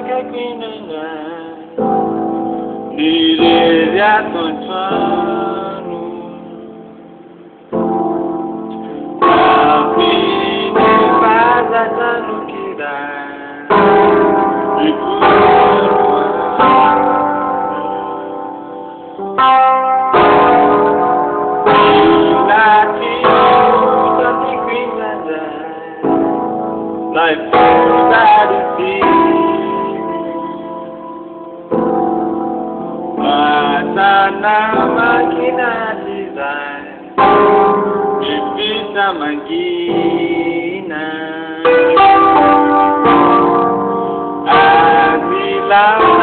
kakinana Nireria tonchanu Kapini baza tanukira Like food that is Matana makina design Ipita magina Azila